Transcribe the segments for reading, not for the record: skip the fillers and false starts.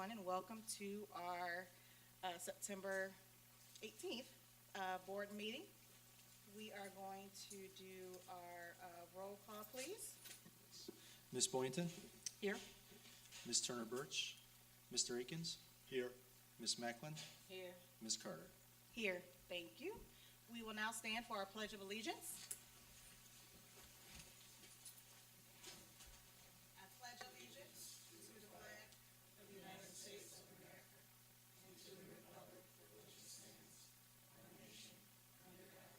everyone, and welcome to our September 18th board meeting. We are going to do our roll call, please. Ms. Boynton? Here. Ms. Turner Birch? Mr. Akins? Here. Ms. Macklin? Here. Ms. Carter? Here. Thank you. We will now stand for our Pledge of Allegiance. I pledge allegiance to the flag of the United States of America and to the republic for which it stands, one nation, under God,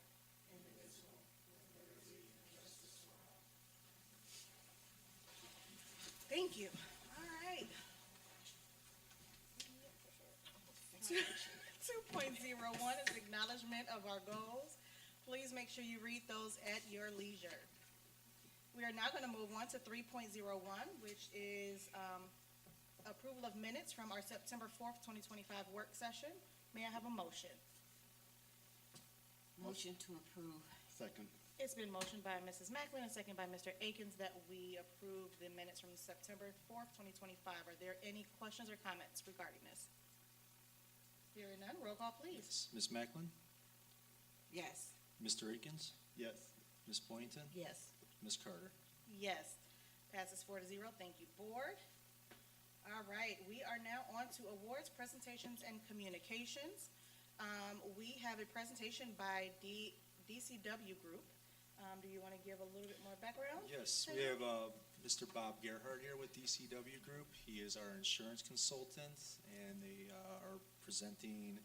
indivisible, with liberty and justice for all. Thank you. All right. 2.01 is acknowledgement of our goals. Please make sure you read those at your leisure. We are now going to move on to 3.01, which is approval of minutes from our September 4th, 2025 work session. May I have a motion? Motion to approve. Second. It's been motioned by Mrs. Macklin and seconded by Mr. Akins that we approve the minutes from September 4th, 2025. Are there any questions or comments regarding this? Hearing none, roll call, please. Ms. Macklin? Yes. Mr. Akins? Yes. Ms. Boynton? Yes. Ms. Carter? Yes. Passes 4-0. Thank you, board. All right, we are now on to awards, presentations, and communications. We have a presentation by DCW Group. Do you want to give a little bit more background? Yes, we have Mr. Bob Gerhardt here with DCW Group. He is our insurance consultant, and they are presenting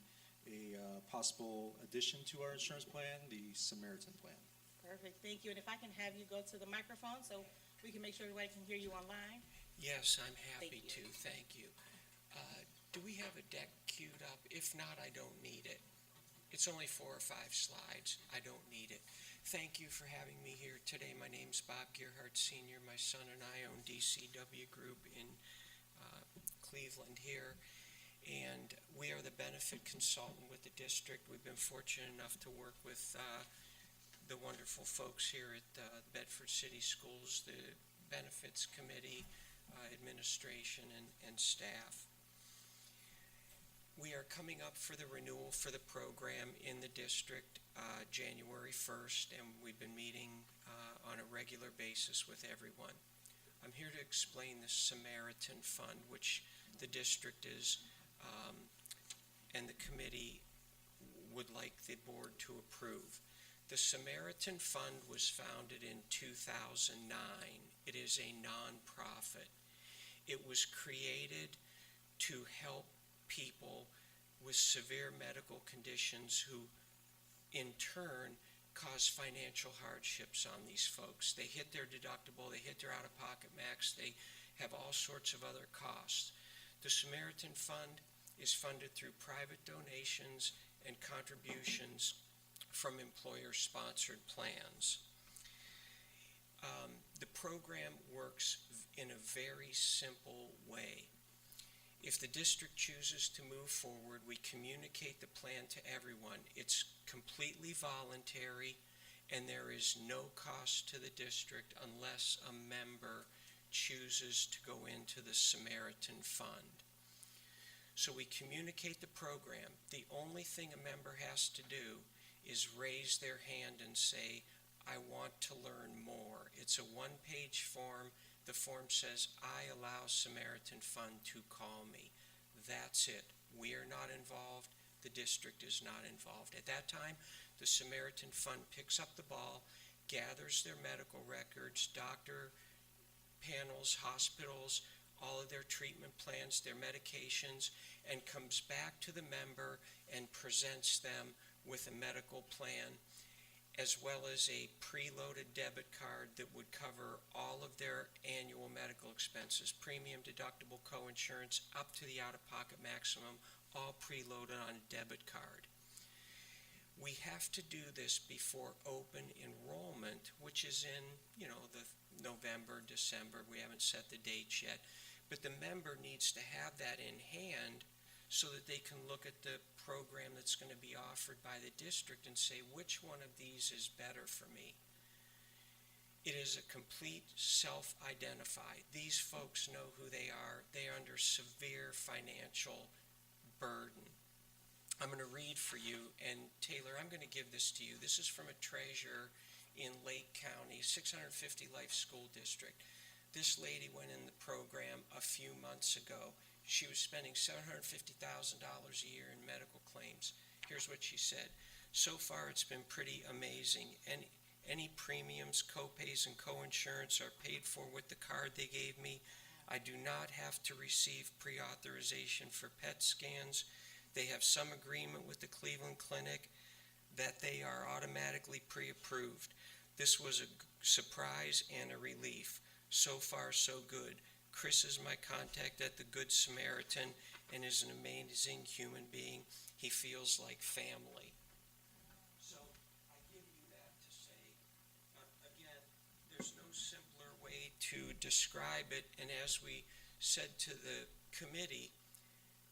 a possible addition to our insurance plan, the Samaritan Plan. Perfect, thank you. And if I can have you go to the microphone so we can make sure everybody can hear you online. Yes, I'm happy Thank you. to. Thank you. Do we have a deck queued up? If not, I don't need it. It's only 4 or 5 slides. I don't need it. Thank you for having me here today. My name's Bob Gerhardt Sr. My son and I own DCW Group in Cleveland here, and we are the benefit consultant with the district. We've been fortunate enough to work with the wonderful folks here at Bedford City Schools, the benefits committee, administration, and staff. We are coming up for the renewal for the program in the district January 1st, and we've been meeting on a regular basis with everyone. I'm here to explain the Samaritan Fund, which the district is and the committee would like the board to approve. The Samaritan Fund was founded in 2009. It is a nonprofit. It was created to help people with severe medical conditions who in turn cause financial hardships on these folks. They hit their deductible, they hit their out-of-pocket max, they have all sorts of other costs. The Samaritan Fund is funded through private donations and contributions from employer-sponsored plans. The program works in a very simple way. If the district chooses to move forward, we communicate the plan to everyone. It's completely voluntary, and there is no cost to the district unless a member chooses to go into the Samaritan Fund. So we communicate the program. The only thing a member has to do is raise their hand and say, I want to learn more. It's a one-page form. The form says, I allow Samaritan Fund to call me. That's it. We are not involved. The district is not involved. At that time, the Samaritan Fund picks up the ball, gathers their medical records, doctor panels, hospitals, all of their treatment plans, their medications, and comes back to the member and presents them with a medical plan, as well as a preloaded debit card that would cover all of their annual medical expenses, premium, deductible, co-insurance, up to the out-of-pocket maximum, all preloaded on a debit card. We have to do this before open enrollment, which is in, the November, December. We haven't set the dates yet. But the member needs to have that in hand so that they can look at the program that's going to be offered by the district and say, which one of these is better for me? It is a complete self-identify. These folks know who they are. They are under severe financial burden. I'm going to read for you, and Taylor, I'm going to give this to you. This is from a treasurer in Lake County, 650 Life School District. This lady went in the program a few months ago. She was spending $750,000 a year in medical claims. Here's what she said. So far, it's been pretty amazing. And any premiums, copays, and coinsurance are paid for with the card they gave me. I do not have to receive pre-authorization for PET scans. They have some agreement with the Cleveland Clinic that they are automatically pre-approved. This was a surprise and a relief. So far, so good. Chris is my contact at the Good Samaritan and is an amazing human being. He feels like family. So I give you that to say, again, there's no simpler way to describe it. And as we said to the committee,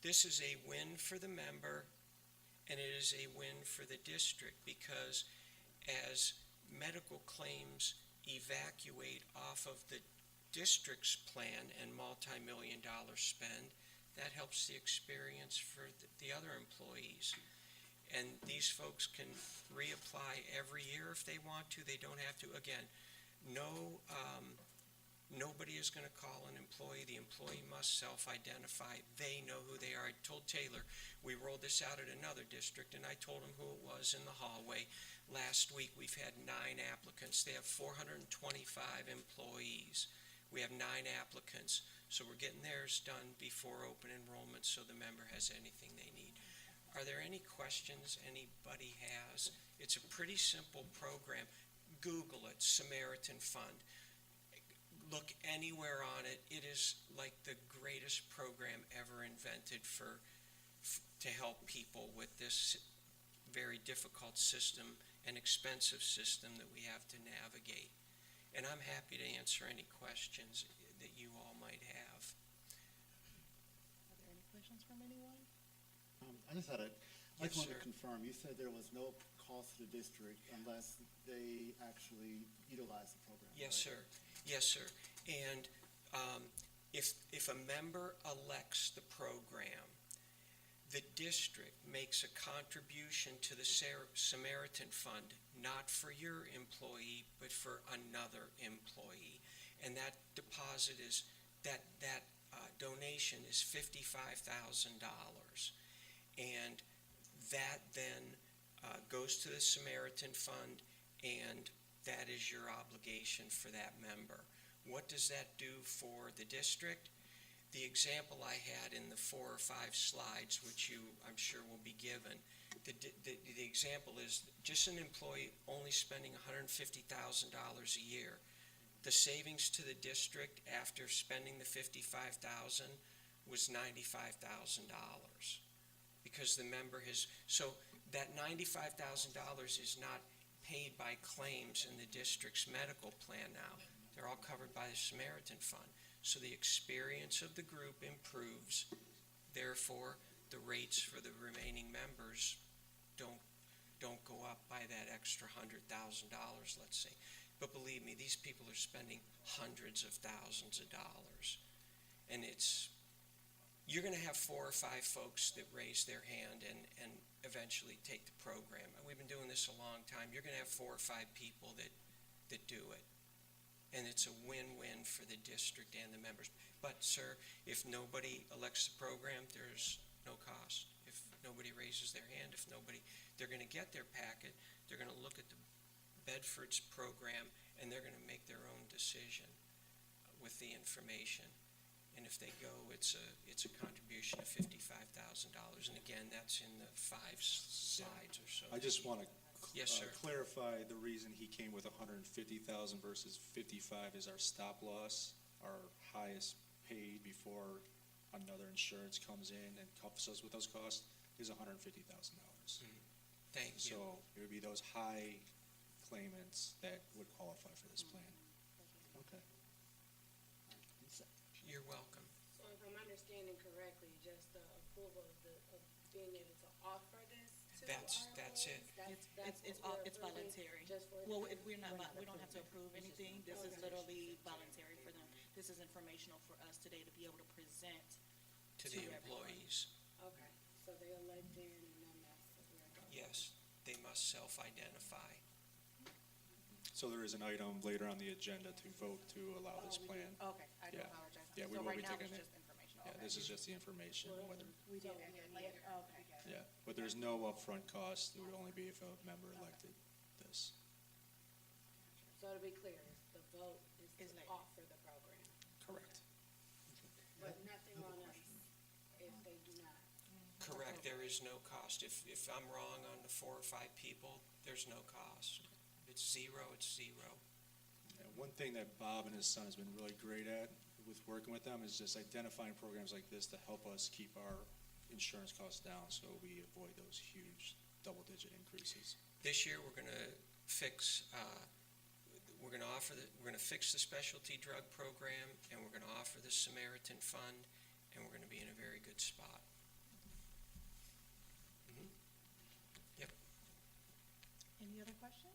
this is a win for the member, and it is a win for the district, because as medical claims evacuate off of the district's plan and multi-million-dollar spend, that helps the experience for the other employees. And these folks can reapply every year if they want to. They don't have to. Again, nobody is going to call an employee. The employee must self-identify. They know who they are. I told Taylor, we rolled this out at another district, and I told him who it was in the hallway. Last week, we've had 9 applicants. They have 425 employees. We have 9 applicants. So we're getting theirs done before open enrollment so the member has anything they need. Are there any questions anybody has? It's a pretty simple program. Google it, Samaritan Fund. Look anywhere on it. It is like the greatest program ever invented to help people with this very difficult system and expensive system that we have to navigate. And I'm happy to answer any questions that you all might have. Are there any questions from anyone? I just had I Yes, just wanted sir. to confirm, you said there was no cost to the district unless they actually utilize the program, Yes, right? sir. Yes, sir. And if a member elects the program, the district makes a contribution to the Samaritan Fund, not for your employee, but for another employee. And that deposit is, that donation is $55,000. And that then goes to the Samaritan Fund, and that is your obligation for that member. What does that do for the district? The example I had in the 4 or 5 slides, which you, I'm sure, will be given, the example is just an employee only spending $150,000 a year. The savings to the district after spending the $55,000 was $95,000, because the member has, so that $95,000 is not paid by claims in the district's medical plan now. They're all covered by the Samaritan Fund. So the experience of the group improves. Therefore, the rates for the remaining members don't go up by that extra $100,000, let's say. But believe me, these people are spending hundreds of thousands of dollars. And you're going to have 4 or 5 folks that raise their hand and eventually take the program. We've been doing this a long time. You're going to have 4 or 5 people that do it. And it's a win-win for the district and the members. But, sir, if nobody elects the program, there's no cost. If nobody raises their hand, they're going to get their packet, they're going to look at the Bedford's program, and they're going to make their own decision with the information. And if they go, it's a contribution of $55,000. And again, that's in the 5 slides or so. I just want to Yes, sir. clarify the reason he came with $150,000 versus $55,000 is our stop loss, our highest paid before another insurance comes in and helps us with those costs, is $150,000. Thank you. So it would be those high claimants that would qualify for this plan. Okay. You're welcome. So if I'm understanding correctly, just the approval of being able to offer this That's it. It's voluntary. Well, we're not, we don't have to approve anything. This is literally voluntary for them. This is informational for us today to be able to present. To the To everyone. employees, Okay, so they elect in and then that's where it goes. yes, they must self-identify. So there is an item later on the agenda to vote to allow this plan. Okay, I do Yeah. apologize. Yeah, we So will right be now taking it's it. just informational. Yeah, Okay. this is just the information, whether, We did that later. Okay. yeah, but there's no upfront cost. It would only be if a member elected this. So to be clear, the vote is Is to later. offer the program, Correct. but nothing on us if they do not. Correct, there is no cost. If I'm wrong on the 4 or 5 people, there's no cost. It's zero, it's zero. Yeah, one thing that Bob and his son has been really great at with working with them is just identifying programs like this to help us keep our insurance costs down, so we avoid those huge double-digit increases. This year, we're gonna fix, we're gonna fix the specialty drug program, and we're gonna offer the Samaritan Fund, and we're gonna be in a very good spot. Mhm. Any other questions?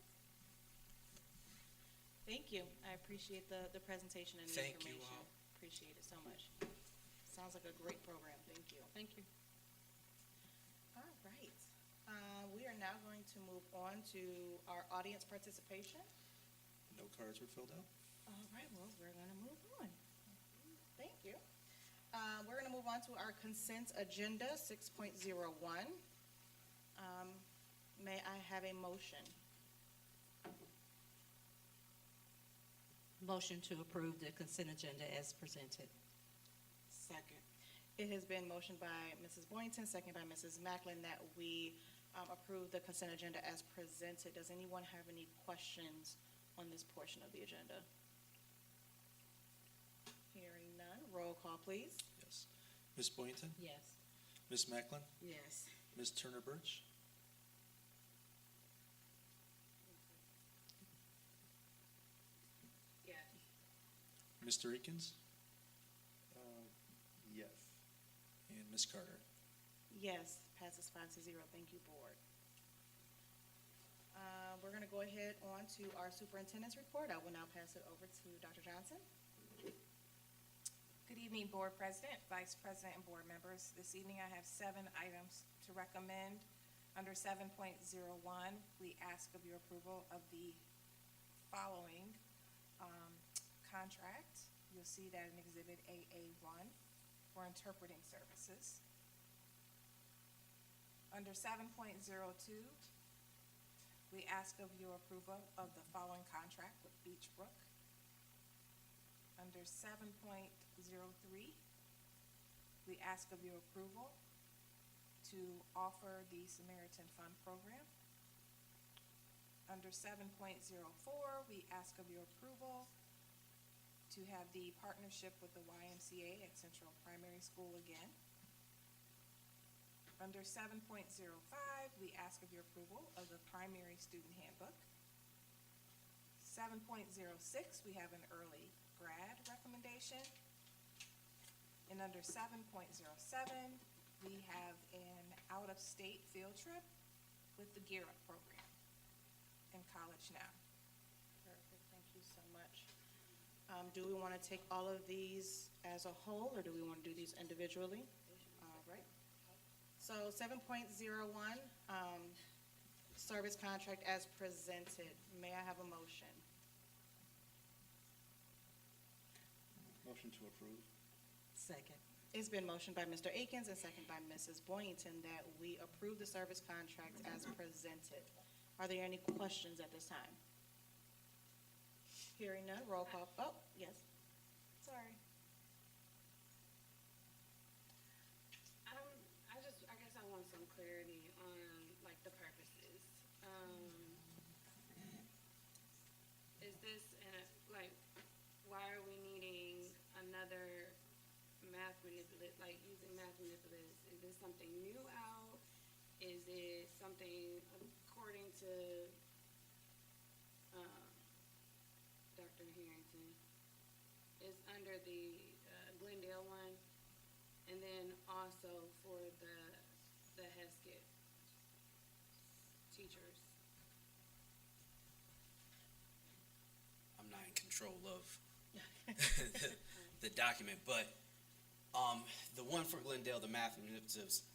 Thank you. I appreciate the presentation and the Thank you information. all. Appreciate it so much. Sounds like a great program. Thank you. Thank you. All right. We are now going to move on to our audience participation. No cards were filled out? All right, well, we're gonna move on. Thank you. We're gonna move on to our consent agenda, 6.01. May I have a motion? Motion to approve the consent agenda as presented. Second. It has been motioned by Mrs. Boynton, second by Mrs. Macklin, that we approve the consent agenda as presented. Does anyone have any questions on this portion of the agenda? Hearing none, roll call, please. Yes. Ms. Boynton? Yes. Ms. Macklin? Yes. Ms. Turner Birch? Yes. Mr. Eakins? Yes. And Ms. Carter? Yes, passes 5-0. Thank you, board. We're gonna go ahead on to our superintendent's report. I will now pass it over to Dr. Johnson. Good evening, Board President, Vice President, and board members. This evening, I have 7 items to recommend. Under 7.01, we ask of your approval of the following contract. You'll see that in Exhibit AA1 for interpreting services. Under 7.02, we ask of your approval of the following contract with Beechbrook. Under 7.03, we ask of your approval to offer the Samaritan Fund program. Under 7.04, we ask of your approval to have the partnership with the YMCA at Central Primary School again. Under 7.05, we ask of your approval of the primary student handbook. 7.06, we have an early grad recommendation. And under 7.07, we have an out-of-state field trip with the Gear Up program in College Now. Perfect, thank you so much. Do we want to take all of these as a whole, or do we want to do these individually? All right. So 7.01, service contract as presented. May I have a motion? Motion to approve. Second. It's been motioned by Mr. Akins and second by Mrs. Boynton that we approve the service contract as presented. Are there any questions at this time? Hearing none, roll call. Oh, yes. Sorry. I guess I want some clarity on, like, the purposes. Is this, why are we needing another math like, using math manipulatives? Is this something new out? Is it something according to, Dr. Harrington? It's under the Glendale one, and then also for the Heskett. teachers? I'm not in control of the document, but the one for Glendale, the math manipulatives,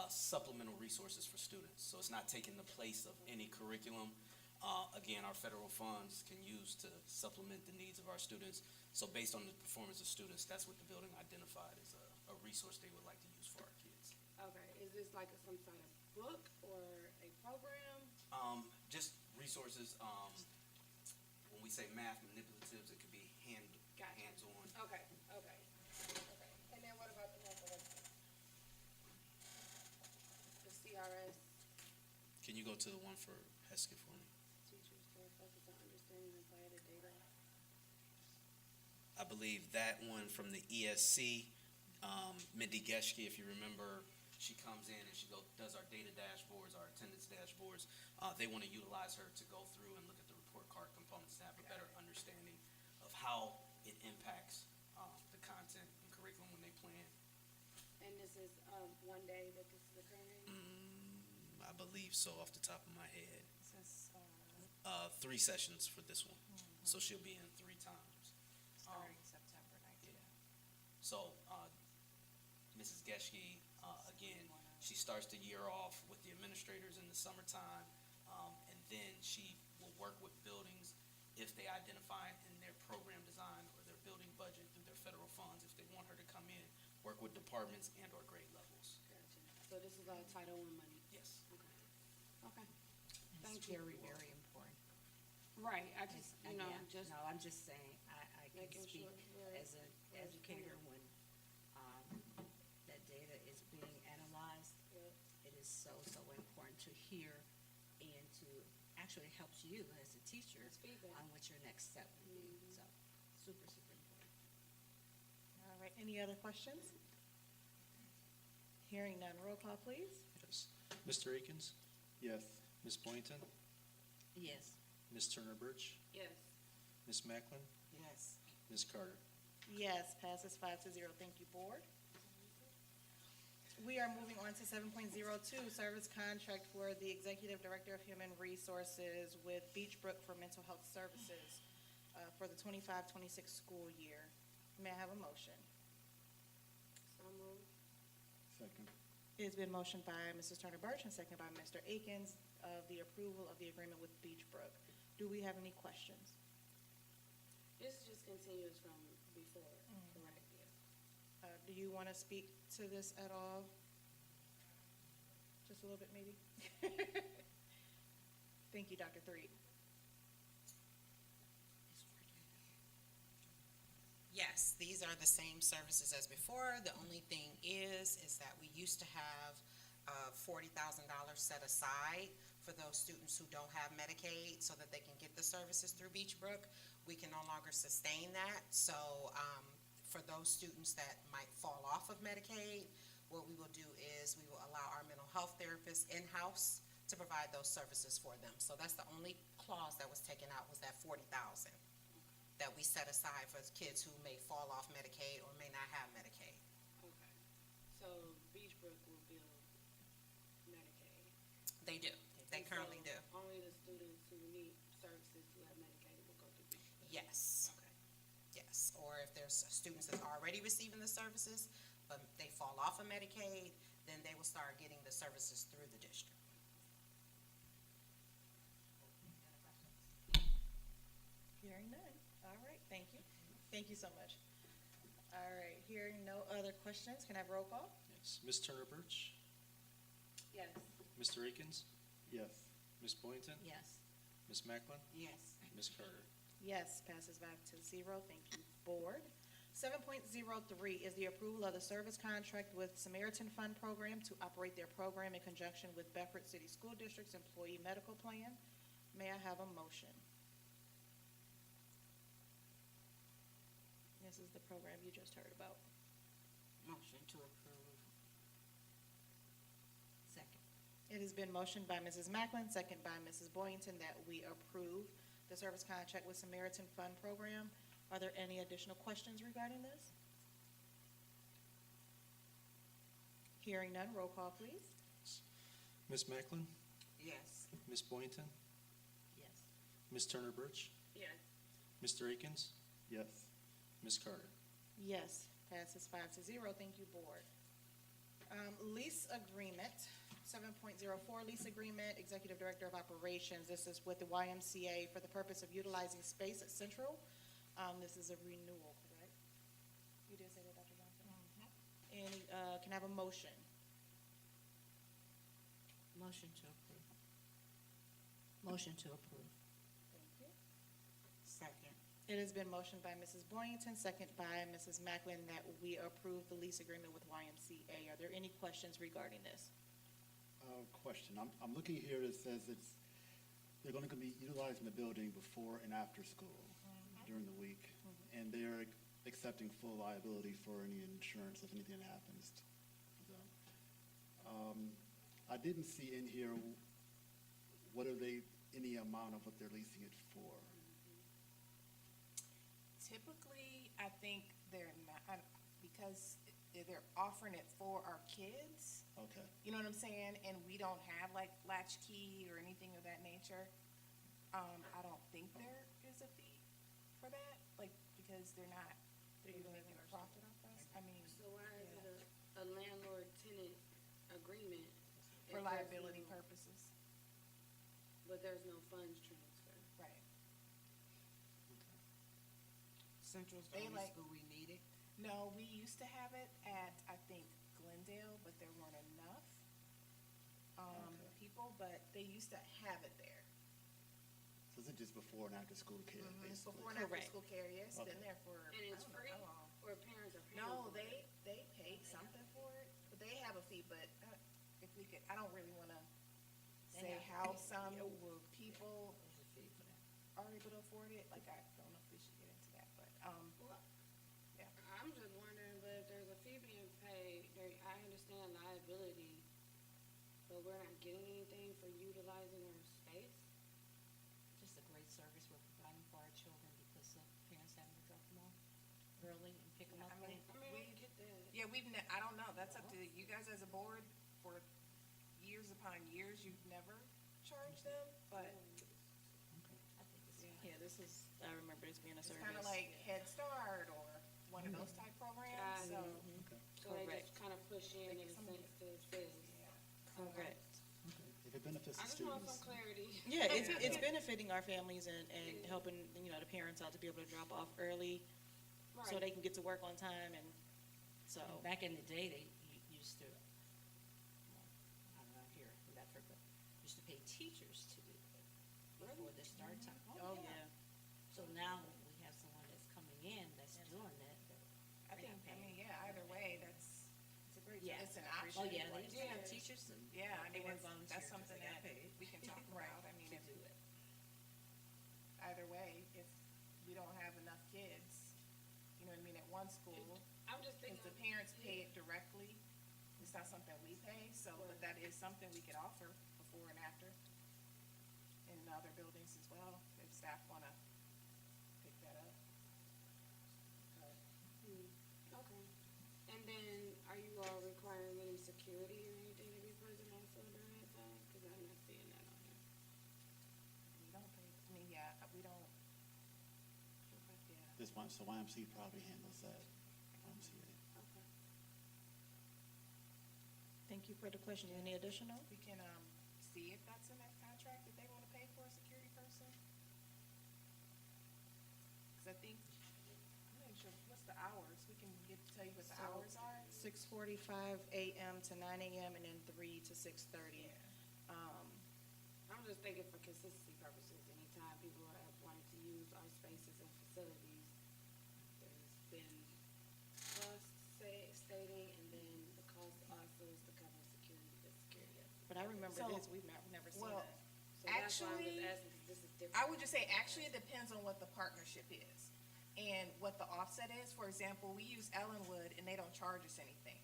supplemental resources for students. So it's not taking the place of any curriculum. Again, our federal funds can use to supplement the needs of our students. So based on the performance of students, that's what the building identified as a resource they would like to use for our kids. Okay, is this like some sort of book or a program? Just resources. When we say math manipulatives, it could be Gotcha. hands-on. Okay, okay, okay. And then what about the one for the CRS? Can you go to the one for Hesketh for me? Teachers can focus on understanding and apply the data. I believe that one from the ESC, Mindy Geschke, if you remember, she comes in and she does our data dashboards, our attendance dashboards. They want to utilize her to go through and look at the report card components to have a better understanding of how it impacts the content and curriculum when they plan. And this is, one day that this is occurring? I believe so off the top of my head. This is, 3 sessions for this one. So she'll be in 3 times. starting September 19th. So, Mrs. Geschke, again, she starts the year off with the administrators in the summertime, and then she will work with buildings if they identify in their program design or their building budget through their federal funds, if they want her to come in, work with departments and or grade levels. Gotcha. So this is all Title I money? Yes. Okay. Okay. It's Thank you. very, very important. Right, I just, And, you know, yeah, just no, I'm just saying, I can making speak sure we're. as an educator when, that data is being analyzed. Yeah. It is so, so important to hear and to, actually helps you as a teacher It's feedback. on what your next step would be. Mhm. So, super, super important. All right, any other questions? Hearing none, roll call, please. Yes. Mr. Akins? Yes. Ms. Boynton? Yes. Ms. Turner Birch? Yes. Ms. Macklin? Yes. Ms. Carter? Yes, passes 5-0. Thank you, board. We are moving on to 7.02, service contract for the Executive Director of Human Resources with Beachbrook for Mental Health Services for the 25-26 school year. May I have a motion? So moved. Second. It's been motioned by Mrs. Turner Birch and seconded by Mr. Akins of the approval of the agreement with Beachbrook. Do we have any questions? This just continues from before, Mm-hmm. correct? Yeah. Do you want to speak to this at all? Just a little bit, maybe? Thank you, Dr. Threed. Yes, these are the same services as before. The only thing is that we used to have $40,000 set aside for those students who don't have Medicaid so that they can get the services through Beachbrook. We can no longer sustain that. So for those students that might fall off of Medicaid, what we will do is we will allow our mental health therapists in-house to provide those services for them. So that's the only clause that was taken out, was that $40,000 that we set aside for kids who may fall off Medicaid or may not have Medicaid. Okay. So Beachbrook will build Medicaid. They do. They And currently so do. Only the students who need services who have Medicaid will go through Beachbrook. Yes. Okay. Yes. Or if there's students that's already receiving the services, but they fall off of Medicaid, then they will start getting the services through the district. Hearing none. All right, thank you. Thank you so much. All right, hearing no other questions, can I have roll call? Yes. Ms. Turner Birch? Yes. Mr. Akins? Yes. Ms. Boynton? Yes. Ms. Macklin? Yes. Ms. Carter? Yes, passes 5-0. Thank you, board. 7.03 is the approval of the service contract with Samaritan Fund program to operate their program in conjunction with Bedford City School District's Employee Medical Plan. May I have a motion? This is the program you just heard about. Motion to approve. Second. It has been motioned by Mrs. Macklin, second by Mrs. Boynton, that we approve the service contract with Samaritan Fund program. Are there any additional questions regarding this? Hearing none, roll call, please. Ms. Macklin? Yes. Ms. Boynton, Yes. Ms. Turner Birch, Yes. Mr. Akins, Yes. Ms. Carter. Yes, passes 5-0. Thank you, board. Lease agreement, 7.04, lease agreement, Executive Director of Operations. This is with the YMCA for the purpose of utilizing space at Central. This is a renewal, correct? You did say that, Dr. Johnson? Any, can I have a motion? Motion to approve. Motion to approve. Thank you. Second. It has been motioned by Mrs. Boynton, second by Mrs. Macklin, that we approve the lease agreement with YMCA. Are there any questions regarding this? Question, I'm looking here, it says they're gonna be utilizing the building before and after school during the week. And they're accepting full liability for any insurance if anything happens to them. I didn't see in here, what are they, any amount of what they're leasing it for? Typically, I think they're not, because they're offering it for our kids. Okay, You know what I'm saying? And we don't have like latchkey or anything of that nature. I don't think there is a fee for that, like, because they're not, they're making a profit off us. I mean, So why is it a landlord-tenant agreement? for if there's liability no- purposes, But there's no funds transfer. right? Central's They the only like- school we needed. No, we used to have it at, I think, Glendale, but there weren't enough, people, but they used to have it there. so is it just before and after school care, It's basically? before and after Correct. school care, yeah, it's been Okay. there for, And I it's don't know free, how long. or parents are paying No, for it? they paid something for it, but they have a fee, but if we could, I don't really wanna They say have- how some people There's a fee for that. are able to afford it, like, I don't know if we should get into that, but, Well, yeah. I'm just wondering, but if there's a fee being paid, I understand liability, but we're not getting anything for utilizing our space? Just a great service we're providing for our children because of parents having to drop them off early and pick them up I mean, late. I mean, I get that. Yeah, I don't know, that's up to you guys as a board, for years upon years, you've never charged them, but I think it's fine. Yeah, this is, I remember this being a it's service. kinda like Head Start or one of those type programs, Got so. it. So they Correct. just kind of push in They in get a some- sense to assist. Correct. If it benefits I the just want students. some clarity. Yeah, it's benefiting our families and helping, you know, the parents out to be able to drop off early so Right. they can get to work on time, and so. Back in the day, they used to, well, I don't know here in Bedford, but used to pay teachers to do it before the start time. Oh, yeah. So now we have someone that's coming in that's doing that. I think, I mean, yeah, either way, it's a great, Yeah. it's an option. Oh, yeah, they used to have Yeah. teachers and. Yeah, I they mean, were that's volunteers, something they got that paid. we can talk about, I mean, To if, do it. either way, if we don't have enough kids, you know what I mean, at one school, I'm just if thinking. the parents pay it directly, it's not something we pay, so, but that is something we could offer before and after in other buildings as well, if staff wanna pick that up. Okay. And then, are you all requiring any security or anything to be present also during that time? Cause I'm not seeing that on here. We don't pay, I mean, yeah, we don't, yeah. This one, so YMCA probably handles that, YMCA. Okay. Thank you for the question. Any additional? We can, see if that's in that contract, if they wanna pay for a security person. Cause I think, I'm not even sure, what's the hours? We can tell you what the So- hours are. 6:45 a.m. to 9 a.m. and then 3 to 6:30. I'm just thinking for consistency purposes, anytime people have wanted to use our spaces and facilities, there's been cost stating, and then the cost also is to cover the security aspect. But I remember So- this, we've never seen well, that. So that's why I'm Actually, just asking, 'cause this is different. I would just say, actually, it depends on what the partnership is and what the offset is. For example, we use Ellenwood and they don't charge us anything.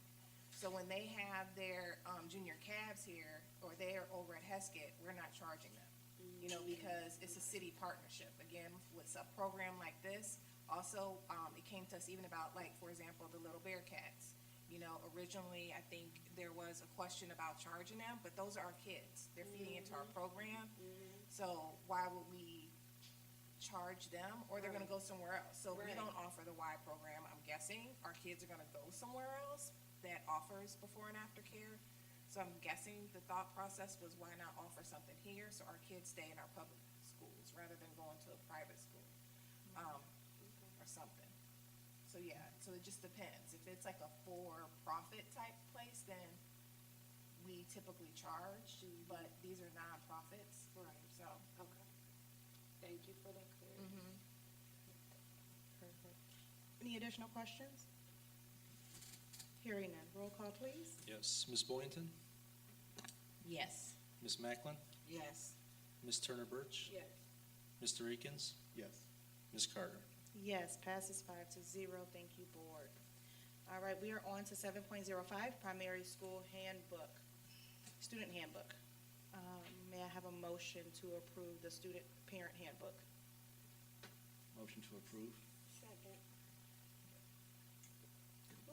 So when they have their, junior cabs here, or they're over at Heskett, we're not charging them. You know, because it's a city partnership. Again, with a program like this, also, it came to us even about, like, for example, the Little Bearcats. You know, originally, I think there was a question about charging them, but those are our kids. They're feeding into our program. So why would we charge them, or they're gonna go somewhere else? So we Right. don't offer the Y program, I'm guessing. Our kids are gonna go somewhere else that offers before and after care. So I'm guessing the thought process was, why not offer something here so our kids stay in our public schools rather than going to a private school, or something. So yeah, so it just depends. If it's like a for-profit type place, then we typically charge, but these are nonprofits, Right, so. okay. Thank you for that clarity. Perfect. Any additional questions? Hearing none, roll call, please. Yes, Ms. Boynton, Yes. Ms. Macklin, Yes. Ms. Turner Birch, Yes. Mr. Akins, Yes. Ms. Carter. Yes, passes 5-0. Thank you, board. All right, we are on to 7.05, primary school handbook, student handbook. May I have a motion to approve the student parent handbook? Motion to approve? Second.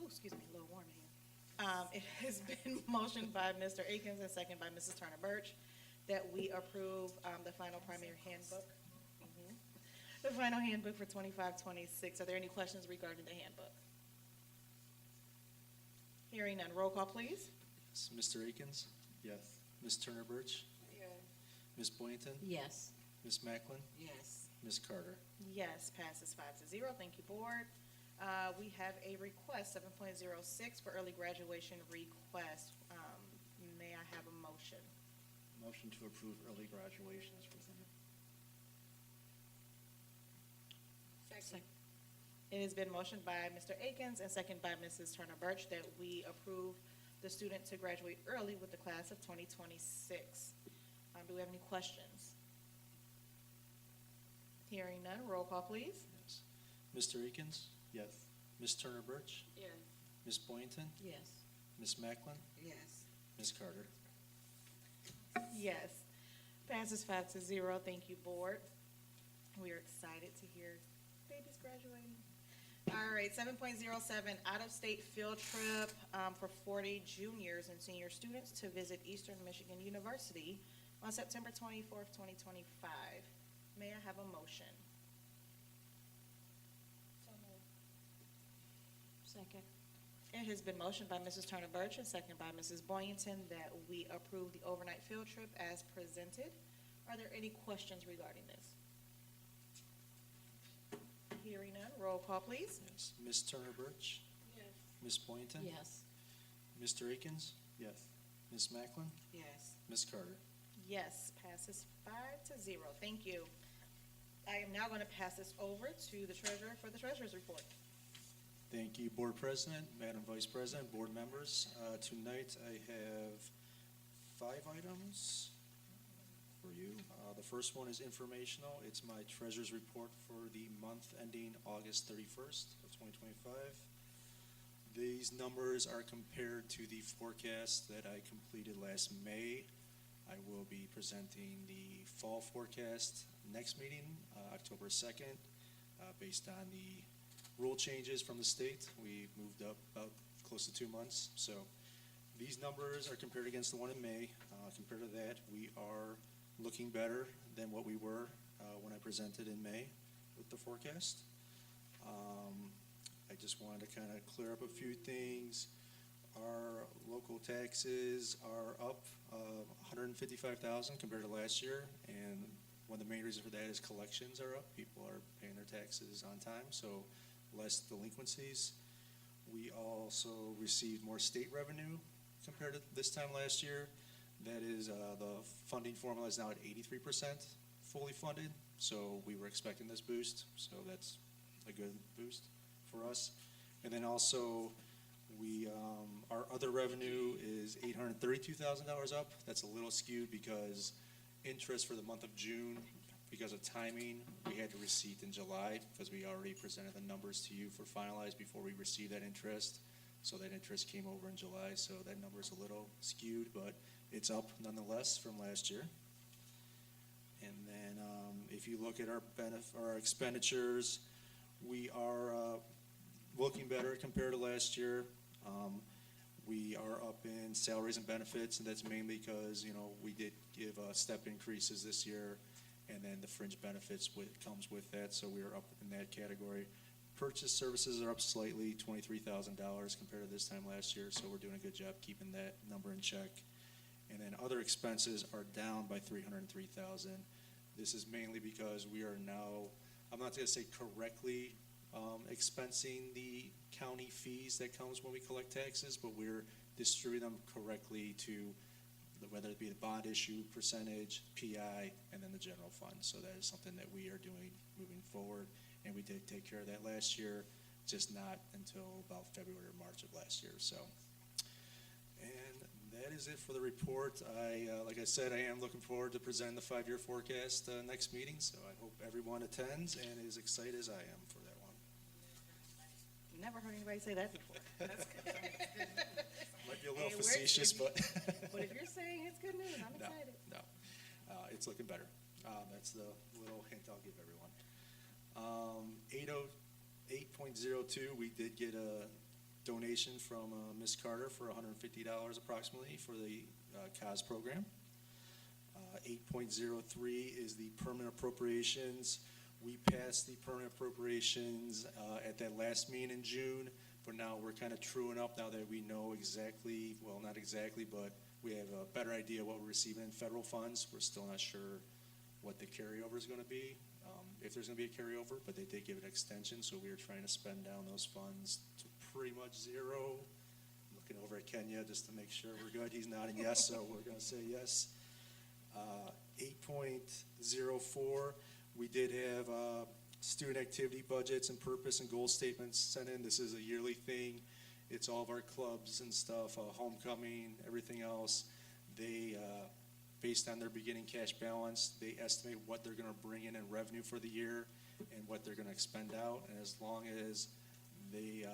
Ooh, excuse me, a little warm in here. It has been motioned by Mr. Akins and second by Mrs. Turner Birch that we approve, the final primary handbook. The final handbook for 25-26. Are there any questions regarding the handbook? Hearing none, roll call, please. Yes, Mr. Akins, Yes. Ms. Turner Birch, Yes. Ms. Boynton, Yes. Ms. Macklin, Yes. Ms. Carter. Yes, passes 5-0. Thank you, board. We have a request, 7.06, for early graduation request. May I have a motion? Motion to approve early graduation is presented. Second. It has been motioned by Mr. Akins and second by Mrs. Turner Birch that we approve the student to graduate early with the class of 2026. Do we have any questions? Hearing none, roll call, please. Yes. Mr. Akins, Yes. Ms. Turner Birch, Yes. Ms. Boynton, Yes. Ms. Macklin, Yes. Ms. Carter. Yes, passes 5-0. Thank you, board. We are excited to hear babies graduating. All right, 7.07, out-of-state field trip for 40 juniors and senior students to visit Eastern Michigan University on September 24th, 2025. May I have a motion? Second. It has been motioned by Mrs. Turner Birch and seconded by Mrs. Boynton that we approve the overnight field trip as presented. Are there any questions regarding this? Hearing none, roll call, please. Yes. Ms. Turner Birch, Yes. Ms. Boynton, Yes. Mr. Akins, Yes. Ms. Macklin, Yes. Ms. Carter. Yes, passes 5-0. Thank you. I am now going to pass this over to the treasurer for the treasurer's report. Thank you, Board President, Madam Vice President, board members. Tonight, I have 5 items for you. The first one is informational. It's my treasurer's report for the month ending August 31st of 2025. These numbers are compared to the forecast that I completed last May. I will be presenting the fall forecast next meeting, October 2nd, based on the rule changes from the state. We moved up about close to 2 months. So these numbers are compared against the one in May. Compared to that, we are looking better than what we were when I presented in May with the forecast. I just wanted to kind of clear up a few things. Our local taxes are up $155,000 compared to last year, and one of the main reasons for that is collections are up. People are paying their taxes on time, so less delinquencies. We also received more state revenue compared to this time last year. That is, the funding formula is now at 83% fully funded, so we were expecting this boost, so that's a good boost for us. And then also, our other revenue is $832,000 up. That's a little skewed because interest for the month of June, because of timing, we had to receipt in July because we already presented the numbers to you for finalized before we received that interest. So that interest came over in July, so that number is a little skewed, but it's up nonetheless from last year. And then if you look at our expenditures, we are looking better compared to last year. We are up in salaries and benefits, and that's mainly because, we did give step increases this year, and then the fringe benefits comes with that, so we are up in that category. Purchase services are up slightly, $23,000 compared to this time last year, so we're doing a good job keeping that number in check. And then other expenses are down by $303,000. This is mainly because we are now, I'm not going to say correctly expensing the county fees that comes when we collect taxes, but we're distributing them correctly to whether it be the bond issue percentage, PI, and then the general fund. So that is something that we are doing moving forward, and we did take care of that last year, just not until about February or March of last year. So, and that is it for the report. Like I said, I am looking forward to presenting the 5-year forecast next meeting, so I hope everyone attends and is excited as I am for that one. Never heard anybody say that before. That's good. Might be a little Hey, facetious, but. But if you're saying it's good news, I'm excited. No, it's looking better. That's the little hint I'll give everyone. 8.02, we did get a donation from Ms. Carter for $150 approximately for the COS program. 8.03 is the permanent appropriations. We passed the permanent appropriations at that last meeting in June, but now we're kind of truing up now that we know exactly, well, not exactly, but we have a better idea what we're receiving in federal funds. We're still not sure what the carryover is going to be, if there's going to be a carryover, but they did give it an extension, so we are trying to spend down those funds to pretty much zero. Looking over at Kenya just to make sure we're good. He's nodding yes, so we're going to say yes. 8.04, we did have student activity budgets and purpose and goal statements sent in. This is a yearly thing. It's all of our clubs and stuff, homecoming, everything else. They, based on their beginning cash balance, they estimate what they're going to bring in revenue for the year and what they're going to expend out. And as long as they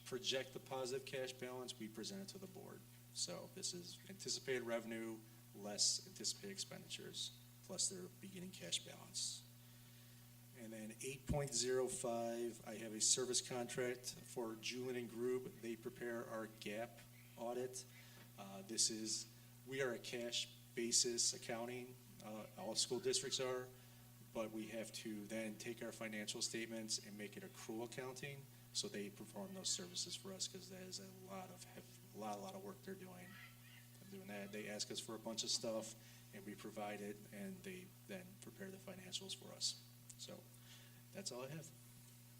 project the positive cash balance, we present it to the board. So this is anticipated revenue less anticipated expenditures plus their beginning cash balance. And then 8.05, I have a service contract for Julian and Grube. They prepare our gap audit. We are a cash basis accounting, all school districts are, but we have to then take our financial statements and make it accrual accounting, so they perform those services for us, because that is a lot of work they're doing. Doing that, they ask us for a bunch of stuff, and we provide it, and they then prepare the financials for us. So that's all I have.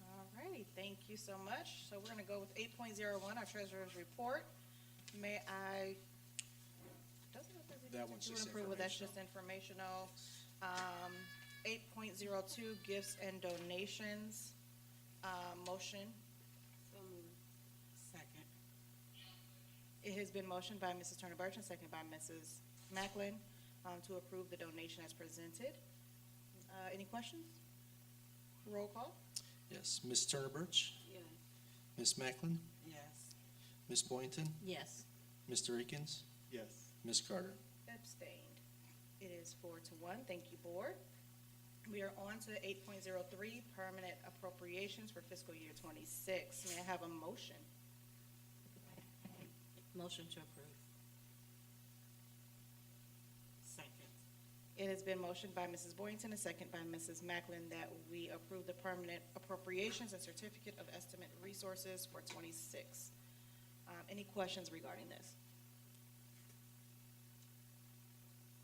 All righty, thank you so much. So we're going to go with 8.01, our treasurer's report. May I? Doesn't look like we That need one's to just approve, that's just informational. 8.02, gifts and donations. Motion. So moved. Second. It has been motioned by Mrs. Turner Birch and seconded by Mrs. Macklin to approve the donation as presented. Any questions? Roll call. Yes, Ms. Turner Birch, Yes. Ms. Macklin, Yes. Ms. Boynton, Yes. Mr. Akins, Yes. Ms. Carter. Abstained. It is 4-1. Thank you, board. We are on to 8.03, permanent appropriations for fiscal year 26. May I have a motion? Motion to approve. Second. It has been motioned by Mrs. Boynton and second by Mrs. Macklin that we approve the permanent appropriations and certificate of estimate resources for 26. Any questions regarding this?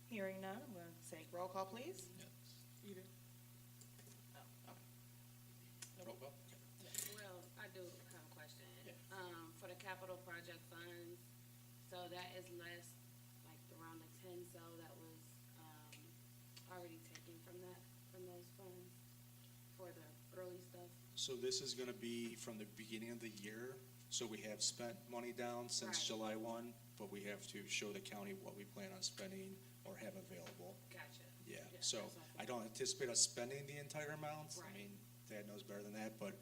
Hearing none, I'm going to say roll call, please. Yes. Roll call. Well, I do have a question. Yeah. For the capital project funds, so that is less, like around the 10, so that was, already taken from those funds for the early stuff. So this is going to be from the beginning of the year. So we have spent money down since Right. July 1, but we have to show the county what we plan on spending or have available. Gotcha. Yeah, Yeah, so that's all. I don't anticipate us spending the entire amount. I Right. mean, Dad knows better than that, but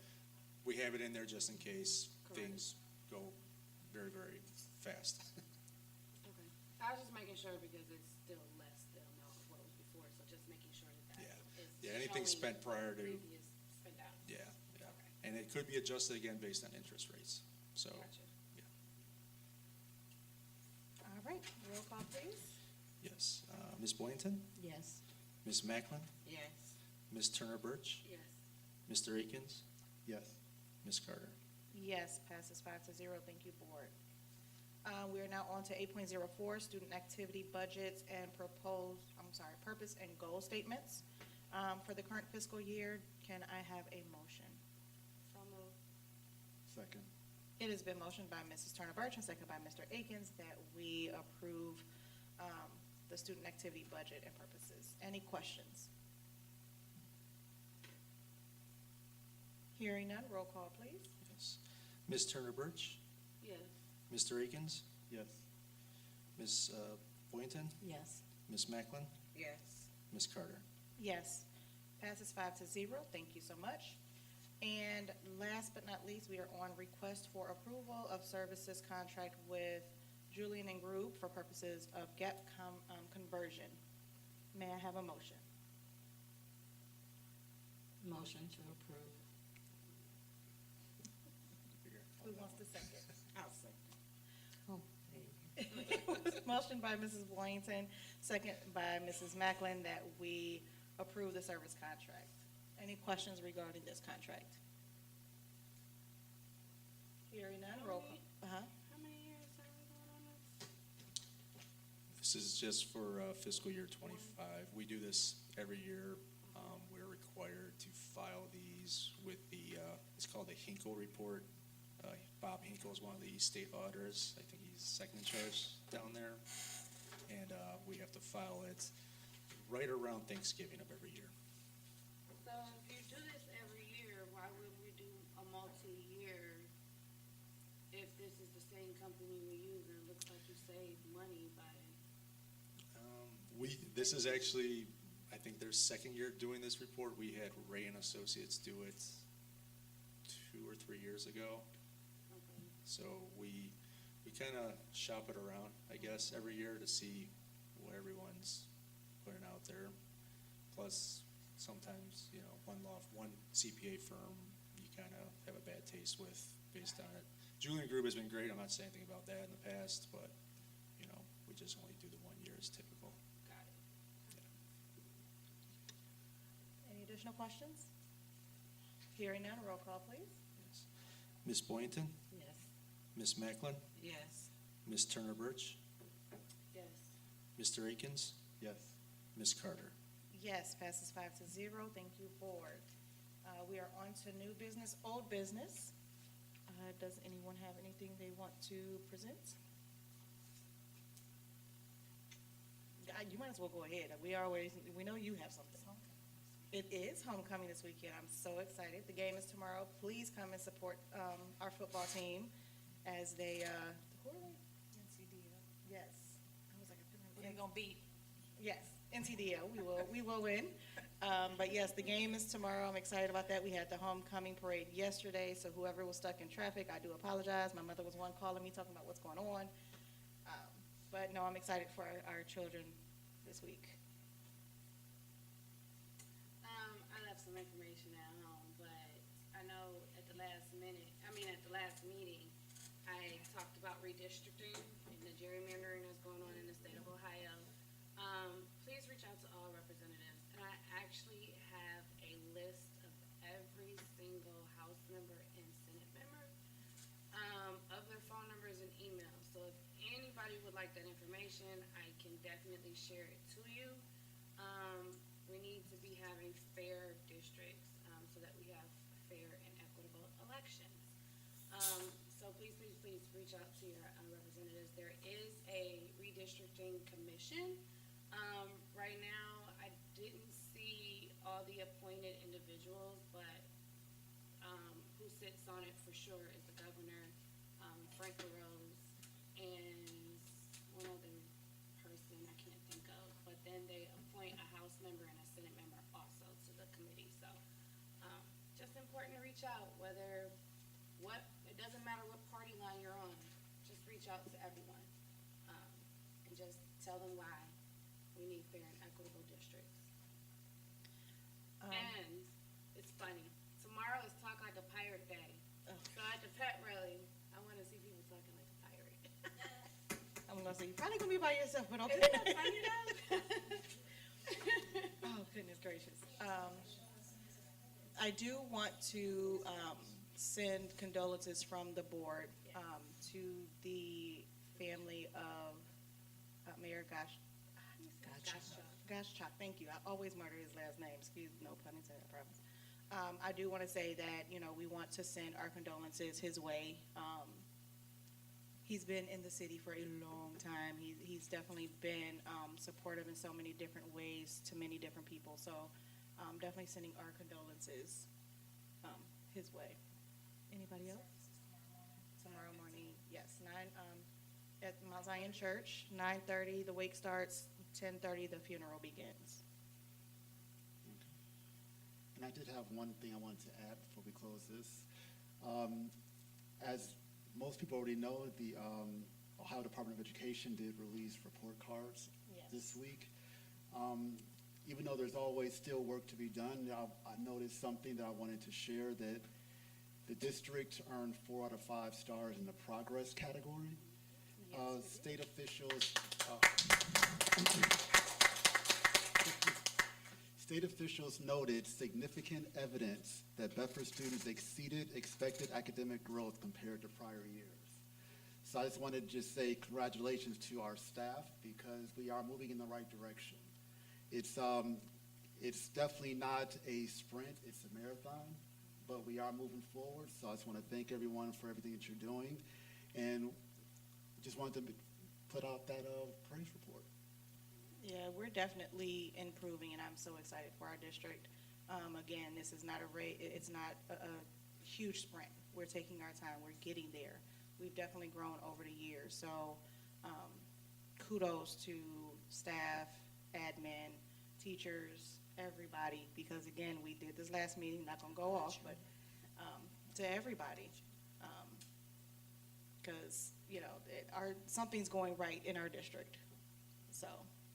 we have it in there just in case Correct. things go very, very fast. Okay. I was just making sure because it's still less than what was before, so just making sure that Yeah. is Yeah, anything showing spent prior to, previous spend out. yeah. Okay. And it could be adjusted again based on interest rates, so. Gotcha. Yeah. call, please. Yes. Ms. Boynton? Yes. Ms. Macklin? Yes. Ms. Turner Birch? Yes. Mr. Akins? Yes. Ms. Carter? Yes, passes 5-0. Thank you, board. We are now on to 8.04, student activity budgets and purpose and goal statements. For the current fiscal year, can I have a motion? So moved. Second. It has been motioned by Mrs. Turner Birch and seconded by Mr. Akins that we approve the student activity budget and purposes. Any questions? Hearing none, roll call, please. Yes. Ms. Turner Birch? Yes. Mr. Akins? Yes. Ms. Boynton? Yes. Ms. Macklin? Yes. Ms. Carter? Yes, passes 5-0. Thank you so much. And last but not least, we are on request for approval of services contract with Julian and Group for purposes of gap conversion. May I have a motion? Motion to approve. Who wants to second? I'll second. Oh, there you go. Motion by Mrs. Boynton, second by Mrs. Macklin, that we approve the service contract. Any questions regarding this contract? Hearing none, roll call. Uh-huh. How many years are we going on this? This is just for fiscal year '25. We do this every year. We're required to file these with the, it's called the Hinkle Report. Bob Hinkle is one of the state auditors. I think he's second in charge down there. And we have to file it right around Thanksgiving of every year. So if you do this every year, why would we do a multi-year if this is the same company we use and it looks like you save money by? This is actually, I think, their second year doing this report. We had Ray and Associates do it 2 or 3 years ago. Okay. So we kind of shop it around, I guess, every year to see what everyone's putting out there. Plus, sometimes, one CPA firm you kind of have a bad taste with based on it. Julian Group has been great. I'm not saying anything about that in the past, but, we just only do the 1 year is typical. Got it. Any additional questions? Hearing none, roll call, please. Yes. Ms. Boynton? Yes. Ms. Macklin? Yes. Ms. Turner Birch? Yes. Mr. Akins? Yes. Ms. Carter? Yes, passes 5-0. Thank you, board. We are on to new business, old business. Does anyone have anything they want to present? You might as well go ahead. We know you have something. It is homecoming this weekend. I'm so excited. The game is tomorrow. Please come and support our football team as they, who are they? NCDO. Yes. I was like, Who they gonna beat? yes, NCDO. We will win. But yes, the game is tomorrow. I'm excited about that. We had the homecoming parade yesterday, so whoever was stuck in traffic, I do apologize. My mother was one calling me talking about what's going on. But no, I'm excited for our children this week. I left some information at home, but I know at the last meeting, I talked about redistricting and the gerrymandering that's going on in the state of Ohio. Please reach out to all representatives, and I actually have a list of every single House member and Senate member, of their phone numbers and emails. So if anybody would like that information, I can definitely share it to you. We need to be having fair districts, so that we have fair and equitable elections. So please reach out to your representatives. There is a redistricting commission. Right now, I didn't see all the appointed individuals, but who sits on it for sure is the governor, Frank LaRose, and one other person I can't think of. But then they appoint a House member and a Senate member also to the committee. So just important to reach out, it doesn't matter what party line you're on, just reach out to everyone, and just tell them why we need fair and equitable districts. And it's funny, tomorrow is Talk Like a Pirate Day. Oh. So at the pet rally, I want to see people talking like a pirate. I'm gonna say, you're probably gonna be by yourself, but okay. Isn't that funny though? Oh, goodness gracious. I do want to send condolences from the board to the family of Mayor Goschak, thank you. I always murder his last name, excuse, no pun intended, I promise. I do want to say that, you know, we want to send our condolences his way. He's been in the city for a long time. He's definitely been supportive in so many different ways to many different people. So definitely sending our condolences his way. Anybody else? Tomorrow morning, yes, 9 at Mount Zion Church, 9:30. The wake starts. 10:30. The funeral begins. And I did have one thing I wanted to add before we close this. As most people already know, the Ohio Department of Education did release report cards this week. Even though there's always still work to be done, I noticed something that I wanted to share, that the district earned 4 out of 5 stars in the progress category. State officials State officials noted significant evidence that Bedford students exceeded expected academic growth compared to prior years. So I just wanted to just say congratulations to our staff, because we are moving in the right direction. It's definitely not a sprint, it's a marathon, but we are moving forward. So I just want to thank everyone for everything that you're doing, and just wanted to put out that praise report. Yeah, we're definitely improving, and I'm so excited for our district. Again, this is not it's not a huge sprint. We're taking our time. We're getting there. We've definitely grown over the years. So kudos to staff, admin, teachers, everybody, because again, we did this last meeting, not gonna go off, but to everybody. Because, you know, something's going right in our district. So.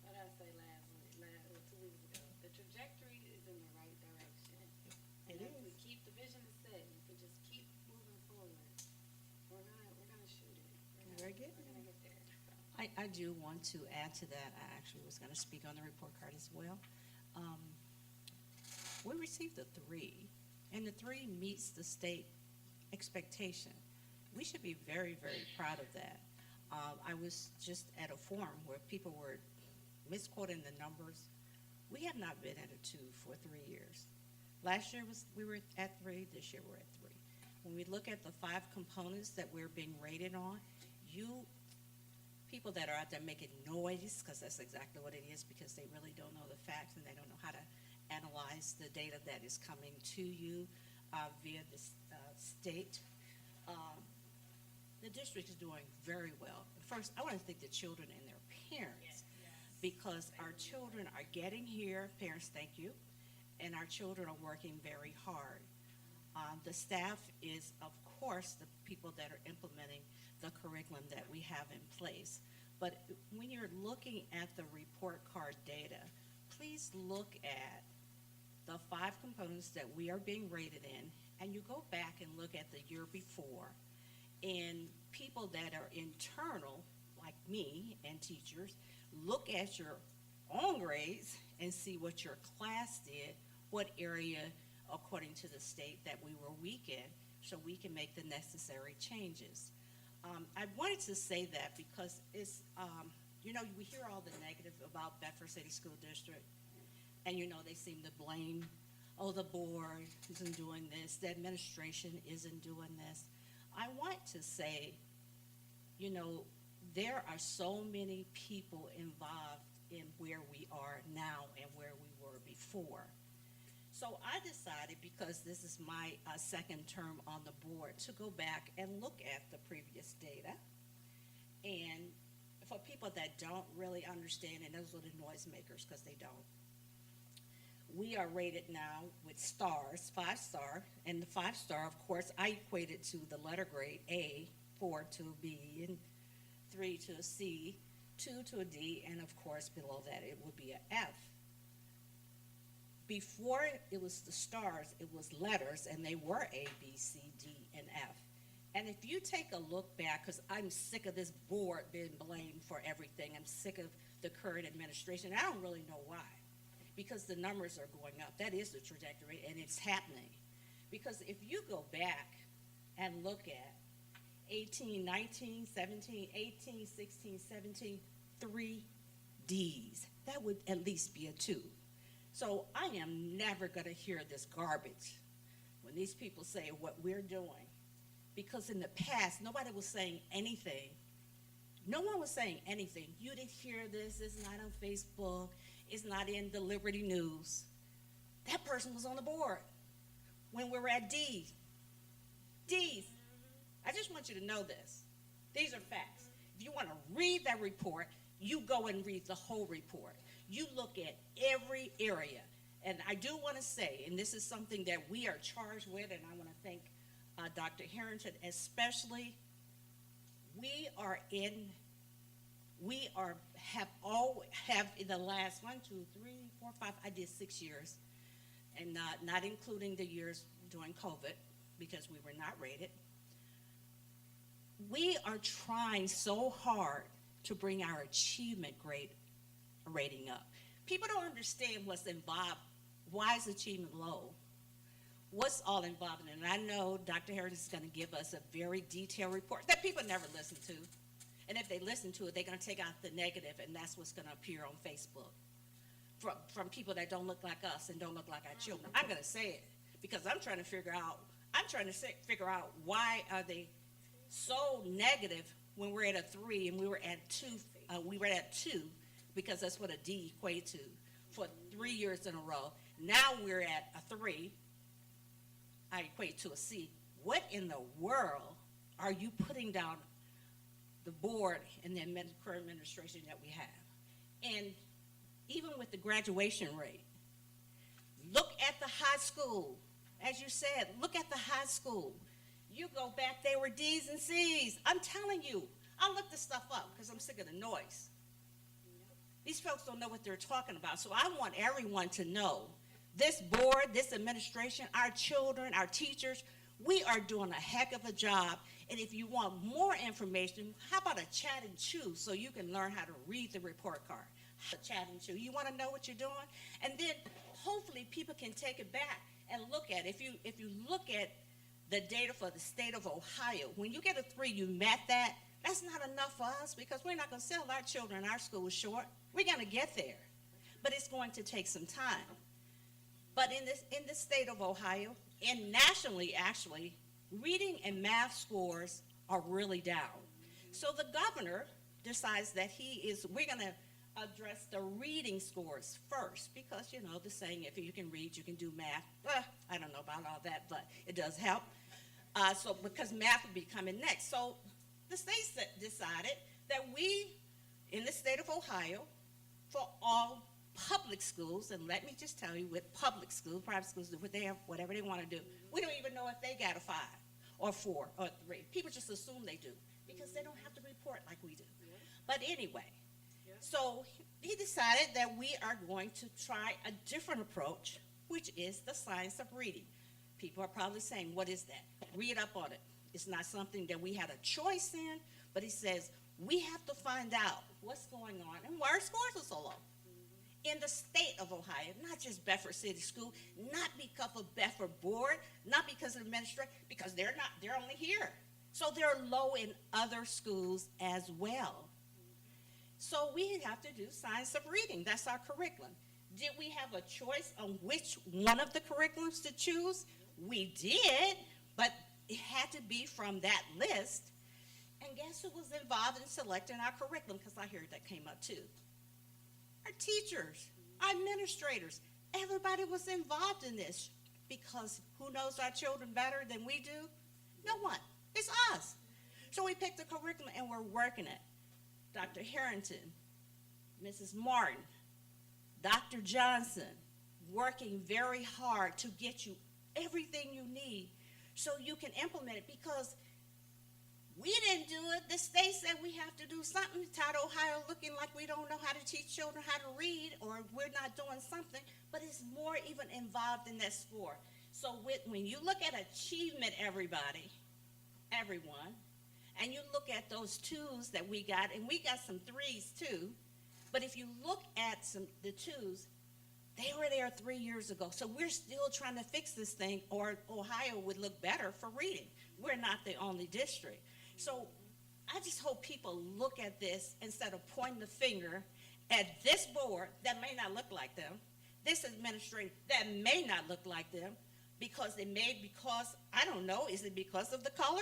What I say last 2 weeks ago, the trajectory is in the right direction. And if we keep the vision set, if we just keep moving forward, we're gonna shoot it. We're getting We're gonna get there. So. I do want to add to that. I actually was going to speak on the report card as well. We received a 3, and the 3 meets the state expectation. We should be very, very proud of that. I was just at a forum where people were misquoting the numbers. We have not been at a 2 for 3 years. Last year we were at 3, this year we're at 3. When we look at the 5 components that we're being rated on, people that are out there making noise, because that's exactly what it is, because they really don't know the facts and they don't know how to analyze the data that is coming to you via the state. The district is doing very well. First, I want to thank the children and their parents, because our children are getting here. Parents, thank you. And our children are working very hard. The staff is, of course, the people that are implementing the curriculum that we have in place. But when you're looking at the report card data, please look at the 5 components that we are being rated in, and you go back and look at the year before. And people that are internal, like me and teachers, look at your own grades and see what your class did, what area, according to the state, that we were weak in, so we can make the necessary changes. I wanted to say that because it's, you know, we hear all the negative about Bedford City School District, and you know, they seem to blame, oh, the board isn't doing this, the administration isn't doing this. I want to say, you know, there are so many people involved in where we are now and where we were before. So I decided, because this is my second term on the board, to go back and look at the previous data. And for people that don't really understand, and those are the noisemakers, because they don't, we are rated now with stars, 5-star, and the 5-star, of course, I equated to the letter grade A, 4 to a B, and 3 to a C, 2 to a D, and of course, below that, it would be an F. Before it was the stars, it was letters, and they were A, B, C, D, and F. And if you take a look back, because I'm sick of this board being blamed for everything, I'm sick of the current administration. I don't really know why, because the numbers are going up. That is the trajectory, and it's happening. Because if you go back and look at 18, 19, 17, 18, 16, 17, 3 Ds, that would at least be a 2. So I am never going to hear this garbage when these people say what we're doing. Because in the past, nobody was saying anything. No one was saying anything. You didn't hear this. It's not on Facebook. It's not in the Liberty News. That person was on the board when we were at D's. D's. I just want you to know this. These are facts. If you want to read that report, you go and read the whole report. You look at every area. And I do want to say, and this is something that we are charged with, and I want to thank Dr. Harrington especially, have in the last 1, 2, 3, 4, 5, I did 6 years, and not including the years during COVID, because we were not rated. We are trying so hard to bring our achievement rating up. People don't understand what's involved. Why is achievement low? What's all involved in it? And I know Dr. Harris is going to give us a very detailed report that people never listen to. And if they listen to it, they're going to take out the negative, and that's what's going to appear on Facebook from people that don't look like us and don't look like our children. I'm going to say it because I'm trying to figure out why are they so negative when we're at a 3 and we were at 2. We were at 2 because that's what a D equates to for 3 years in a row. Now we're at a 3. I equate to a C. What in the world are you putting down the board and the current administration that we have? And even with the graduation rate, look at the high school. As you said, look at the high school. You go back, they were D's and C's. I'm telling you, I'll look this stuff up because I'm sick of the noise. These folks don't know what they're talking about. So I want everyone to know, this board, this administration, our children, our teachers, we are doing a heck of a job. And if you want more information, how about a chat and choose so you can learn how to read the report card? Chat and choose. You want to know what you're doing? And then hopefully people can take it back and look at it. If you look at the data for the state of Ohio, when you get a 3, you met that. That's not enough for us because we're not going to sell our children our school short. We're going to get there. But it's going to take some time. But in the state of Ohio, and nationally actually, reading and math scores are really down. So the governor decides that we're going to address the reading scores first because, you know, the saying, if you can read, you can do math. I don't know about all that, but it does help. So because math will be coming next. So the state decided that we, in the state of Ohio, for all public schools, and let me just tell you, with public schools, private schools do whatever they want to do. We don't even know if they got a 5 or 4 or 3. People just assume they do because they don't have to report like we do. But anyway, so he decided that we are going to try a different approach, which is the science of reading. People are probably saying, what is that? Read up on it. It's not something that we had a choice in, but he says we have to find out what's going on and why our scores are so low. In the state of Ohio, not just Bedford City School, not because of Bedford Board, not because of the administration, because they're only here. So they're low in other schools as well. So we have to do science of reading. That's our curriculum. Did we have a choice on which one of the curriculums to choose? We did, but it had to be from that list. And guess who was involved in selecting our curriculum? Because I heard that came up too. Our teachers, our administrators, everybody was involved in this because who knows our children better than we do? No one. It's us. So we picked a curriculum and we're working it. Dr. Harrington, Mrs. Martin, Dr. Johnson, working very hard to get you everything you need so you can implement it because we didn't do it. The state said we have to do something. Tired of Ohio looking like we don't know how to teach children how to read or we're not doing something, but it's more even involved in that score. So when you look at achievement, everybody, everyone, and you look at those twos that we got, and we got some threes too, but if you look at the twos, they were there 3 years ago. So we're still trying to fix this thing, or Ohio would look better for reading. We're not the only district. So I just hope people look at this instead of pointing the finger at this board that may not look like them, this administrator that may not look like them, because I don't know, is it because of the color?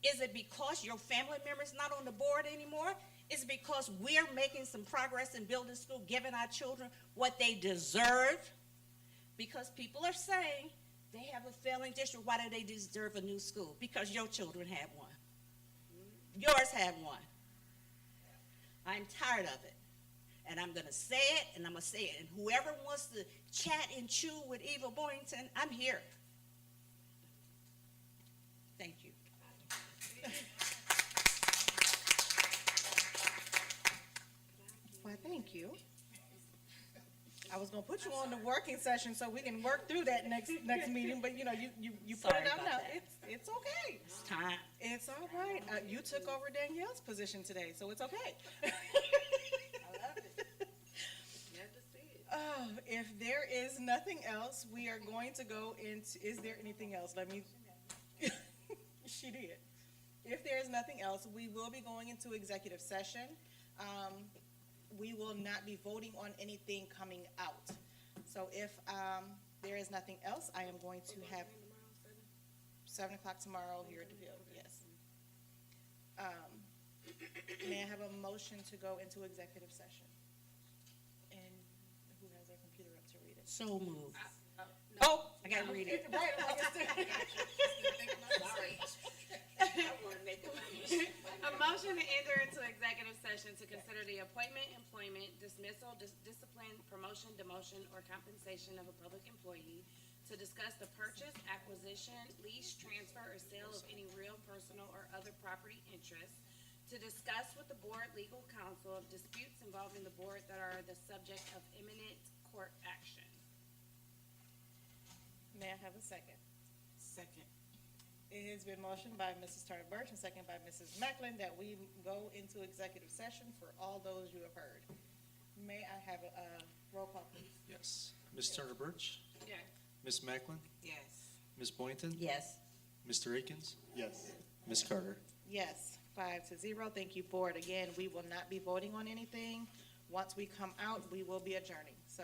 Is it because your family member's not on the board anymore? Is it because we're making some progress in building school, giving our children what they deserve? Because people are saying they have a failing district. Why do they deserve a new school? Because your children had one. Yours had one. I'm tired of it. And I'm going to say it, and I'm going to say it. And whoever wants to chat and chew with Eva Boynton, I'm here. Thank you. Why, thank you. I was gonna put you on the working session so we can work through that next meeting, but you put Sorry it out about now. that. It's okay. It's time. It's all right. You took over Danielle's position today, so it's okay. Oh, if there is nothing else, we are going to go into, is there anything else? She did. If there is nothing else, we will be going into executive session. We will not be voting on anything coming out. So if there is nothing else, I am going to have 7 o'clock tomorrow here at the field, yes. May I have a motion to go into executive session? And who has their computer up to read it? So moved. Oh, I gotta read it. Right, A motion to enter into executive session to consider the appointment, employment, dismissal, discipline, promotion, demotion, or compensation of a public employee, to discuss the purchase, acquisition, lease, transfer, or sale of any real, personal, or other property interest, to discuss with the board legal counsel of disputes involving the board that are the subject of imminent court action. May I have a second? Second. It has been motioned by Mrs. Turner Birch and seconded by Mrs. Macklin that we go into executive session for all those you have heard. May I have a roll call, please? Yes. Ms. Turner Birch? Yes. Ms. Macklin? Yes. Ms. Boynton? Yes. Mr. Akins? Yes. Ms. Carter? Yes, 5-0. Thank you, board. Again, we will not be voting on anything. Once we come out, we will be adjourning. So